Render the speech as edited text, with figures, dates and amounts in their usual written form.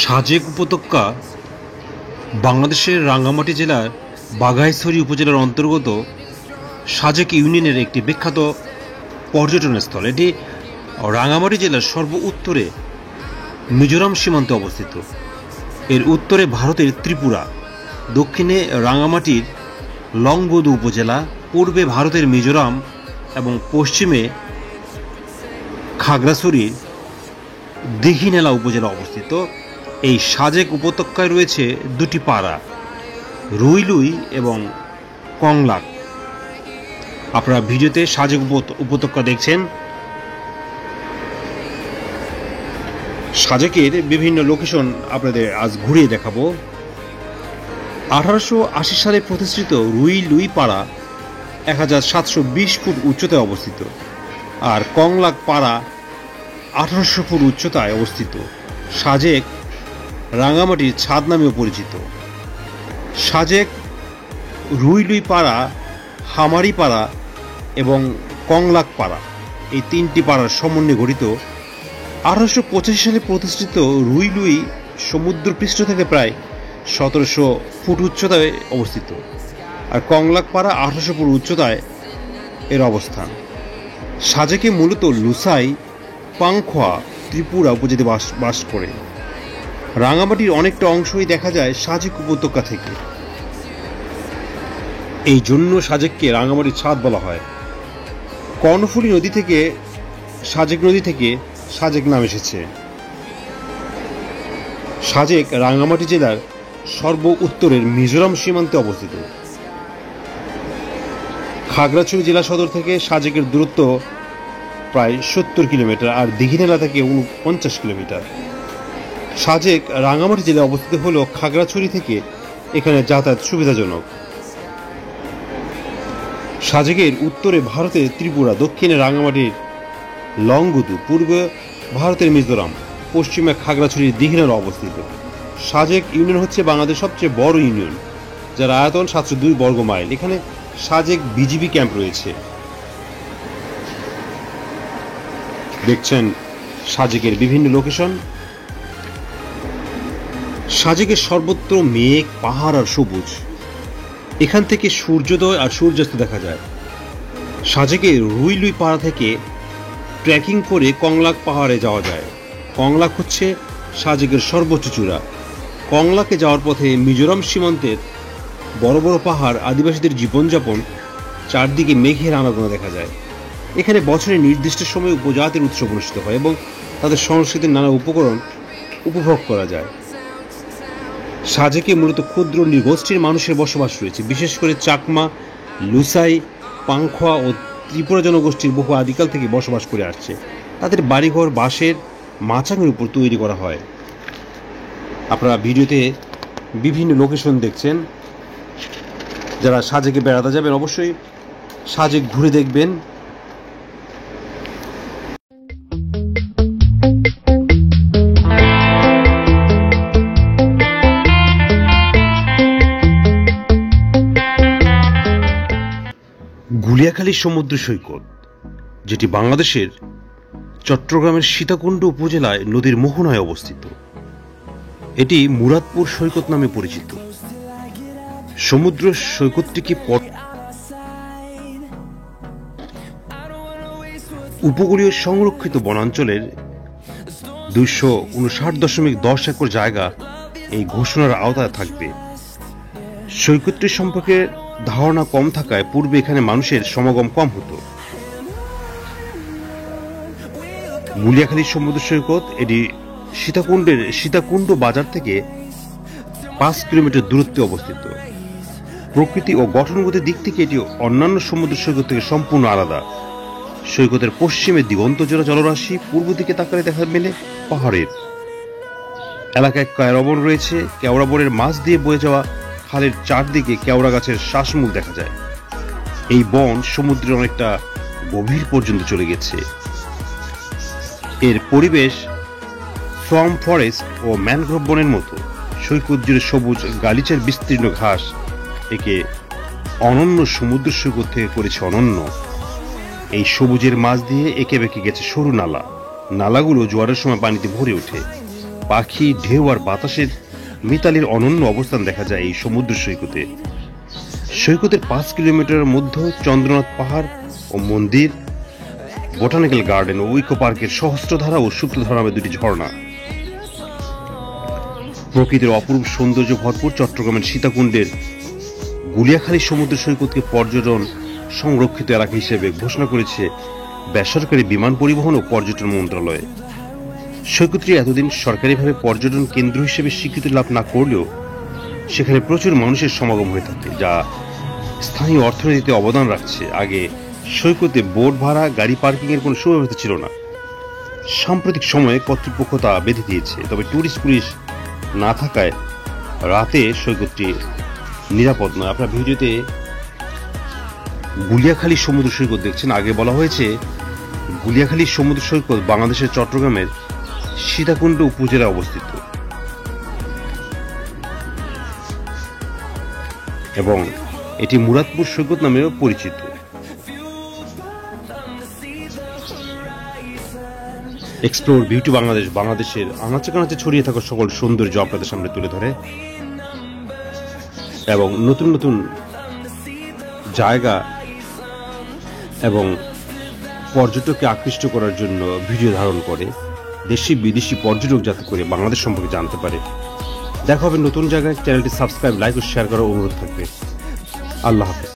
সাজেক উপত্যকা বাংলাদেশের রাঙ্গামাটি জেলার বাঘাইছড়ি উপজেলার অন্তর্গত সাজেক ইউনিয়নের একটি বিখ্যাত পর্যটন স্থল। এটি রাঙ্গামাটি জেলার সর্ব উত্তরে মিজোরাম সীমান্তে অবস্থিত। এর উত্তরে ভারতের ত্রিপুরা, দক্ষিণে রাঙ্গামাটির লংগদু উপজেলা, পূর্বে ভারতের মিজোরাম এবং পশ্চিমে খাগড়াছড়ির দীঘিনালা উপজেলা অবস্থিত। এই সাজেক উপত্যকায় রয়েছে দুটি পাড়া, রুইলুই এবং কংলাক। আপনারা ভিডিওতে সাজেক উপত্যকা দেখছেন। সাজেকের বিভিন্ন লোকেশন আপনাদের আজ ঘুরিয়ে দেখাবো। 1880 সালে প্রতিষ্ঠিত রুইলুই পাড়া 1720 ফুট উচ্চতায় অবস্থিত, আর কংলাক পাড়া 1800 ফুট উচ্চতায় অবস্থিত। সাজেক রাঙ্গামাটির ছাদ নামেও পরিচিত। সাজেক, রুইলুই পাড়া, হামারি পাড়া এবং কংলাক পাড়া, এই তিনটি পাড়ার সমন্বয়ে গঠিত 1885 সালে প্রতিষ্ঠিত রুইলুই সমুদ্রপৃষ্ঠ থেকে প্রায় 1700 ফুট উচ্চতায় অবস্থিত, আর কংলাক পাড়া 1800 ফুট উচ্চতায় এর অবস্থান। সাজেকে মূলত লুসাই, পাংখোয়া, ত্রিপুরা উপজাতি বাস করে। রাঙ্গামাটির অনেকটা অংশই দেখা যায় সাজেক উপত্যকা থেকে। এই জন্য সাজেককে রাঙ্গামাটির ছাদ বলা হয়। কর্ণফুলী নদী থেকে সাজেক নদী থেকে সাজেক নাম এসেছে। সাজেক রাঙ্গামাটি জেলার সর্ব উত্তরের মিজোরাম সীমান্তে অবস্থিত। খাগড়াছড়ি জেলা সদর থেকে সাজেকের দূরত্ব প্রায় 70 কিলোমিটার, আর দীঘিনালা থেকে 49 কিলোমিটার। সাজেক রাঙ্গামাটি জেলায় অবস্থিত হলেও খাগড়াছড়ি থেকে এখানে যাতায়াত সুবিধাজনক। সাজেকের উত্তরে ভারতের ত্রিপুরা, দক্ষিণে রাঙ্গামাটির লংগদু, পূর্বে ভারতের মিজোরাম, পশ্চিমে খাগড়াছড়ির দীঘিনালা অবস্থিত। সাজেক ইউনিয়ন হচ্ছে বাংলাদেশের সবচেয়ে বড় ইউনিয়ন, যার আয়তন 702 বর্গ মাইল। এখানে সাজেক বিজিবি ক্যাম্প রয়েছে। দেখছেন সাজেকের বিভিন্ন লোকেশন। সাজেকের সর্বত্র মেঘ, পাহাড় আর সবুজ। এখান থেকে সূর্যোদয় আর সূর্যাস্ত দেখা যায়। সাজেকের রুইলুই পাড়া থেকে ট্রেকিং করে কংলাক পাহাড়ে যাওয়া যায়। কংলাক হচ্ছে সাজেকের সর্বোচ্চ চূড়া। কংলাকে যাওয়ার পথে মিজোরাম সীমান্তের বড় বড় পাহাড়, আদিবাসীদের জীবনযাপন, চারদিকে মেঘের আনাগোনা দেখা যায়। এখানে বছরের নির্দিষ্ট সময়ে উপজাতির উৎসব অনুষ্ঠিত হয় এবং তাদের সংস্কৃতির নানা উপকরণ উপভোগ করা যায়। সাজেকে মূলত ক্ষুদ্র নৃগোষ্ঠীর মানুষের বসবাস রয়েছে, বিশেষ করে চাকমা, লুসাই, পাংখোয়া ও ত্রিপুরা জনগোষ্ঠীর বহু আদিকাল থেকে বসবাস করে আসছে। তাদের বাড়িঘর বাঁশের মাচাঙের উপর তৈরি করা হয়। আপনারা ভিডিওতে বিভিন্ন লোকেশন দেখছেন। যারা সাজেকে বেড়াতে যাবেন অবশ্যই সাজেক ঘুরে দেখবেন। গুলিয়াখালী সমুদ্র সৈকত, যেটি বাংলাদেশের চট্টগ্রামের সীতাকুণ্ড উপজেলায় নদীর মোহনায় অবস্থিত। এটি মুরাদপুর সৈকত নামে পরিচিত। সমুদ্র সৈকতটিকে উপকূলীয় সংরক্ষিত বনাঞ্চলের 259.10 একর জায়গা এই ঘোষণার আওতায় থাকবে। সৈকতটি সম্পর্কে ধারণা কম থাকায় পূর্বে এখানে মানুষের সমাগম কম হতো। গুলিয়াখালী সমুদ্র সৈকত, এটি সীতাকুণ্ড বাজার থেকে 5 কিলোমিটার দূরত্বে অবস্থিত। প্রকৃতি ও গঠনগত দিক থেকে এটি অন্যান্য সমুদ্র সৈকত থেকে সম্পূর্ণ আলাদা। সৈকতের পশ্চিমে দিগন্তজোড়া জলরাশি, পূর্ব দিকে তাকালে দেখা মেলে পাহাড়ের এলাকায় কেওড়া বন রয়েছে। কেওড়া বনের মাছ দিয়ে বয়ে যাওয়া খালের চারদিকে কেওড়া গাছের শ্বাসমূল দেখা যায়। এই বন সমুদ্রের অনেকটা গভীর পর্যন্ত চলে গেছে। এর পরিবেশ ফর্ম ফরেস্ট ও ম্যানগ্রোভ বনের মতো। সৈকত জুড়ে সবুজ গালিচার বিস্তীর্ণ ঘাস একে অনন্য সমুদ্র সৈকত থেকে করেছে অনন্য। এই সবুজের মাঝ দিয়ে এঁকে বেঁকে গেছে সরু নালা। নালাগুলো জোয়ারের সময় পানিতে ভরে ওঠে। পাখি, ঢেউ আর বাতাসের মিতালির অনন্য অবস্থান দেখা যায় এই সমুদ্র সৈকতে। সৈকতের 5 কিলোমিটারের মধ্যে চন্দ্রনাথ পাহাড় ও মন্দির, বোটানিক্যাল গার্ডেন ও ইকো পার্কের সহস্রধারা ও শুক্লধারা নামে দুটি ঝর্ণা। প্রকৃতির অপূর্ব সৌন্দর্য ভরপুর চট্টগ্রামের সীতাকুণ্ডের গুলিয়াখালী সমুদ্র সৈকতকে পর্যটন সংরক্ষিত এলাকা হিসেবে ঘোষণা করেছে বেসরকারি বিমান পরিবহন ও পর্যটন মন্ত্রণালয়। সৈকতটি এতদিন সরকারিভাবে পর্যটন কেন্দ্র হিসেবে স্বীকৃতি লাভ না করলেও সেখানে প্রচুর মানুষের সমাগম হয়ে থাকে, যা স্থানীয় অর্থনীতিতে অবদান রাখছে। আগে সৈকতে বোট ভাড়া, গাড়ি পার্কিং এর কোনো সুব্যবস্থা ছিল না। সাম্প্রতিক সময়ে কর্তৃপক্ষ তা বেঁধে দিয়েছে, তবে টুরিস্ট পুলিশ না থাকায় রাতে সৈকতটি নিরাপদ নয়। আপনার ভিডিওতে গুলিয়াখালী সমুদ্র সৈকত দেখছেন। আগে বলা হয়েছে গুলিয়াখালী সমুদ্র সৈকত বাংলাদেশের চট্টগ্রামের সীতাকুণ্ড উপজেলায় অবস্থিত এবং এটি মুরাদপুর সৈকত নামেও পরিচিত। এক্সপ্লোর বিউটি বাংলাদেশ বাংলাদেশের আনাচে কানাচে ছড়িয়ে থাকা সকল সৌন্দর্য আপনাদের সামনে তুলে ধরে এবং নতুন নতুন জায়গা এবং পর্যটককে আকৃষ্ট করার জন্য ভিডিও ধারণ করে, দেশি বিদেশি পর্যটক যাতে করে বাংলাদেশ সম্পর্কে জানতে পারে। দেখা হবে নতুন জায়গায়। চ্যানেলটি সাবস্ক্রাইব, লাইক ও শেয়ার করার অনুরোধ থাকবে। আল্লাহ হাফেজ।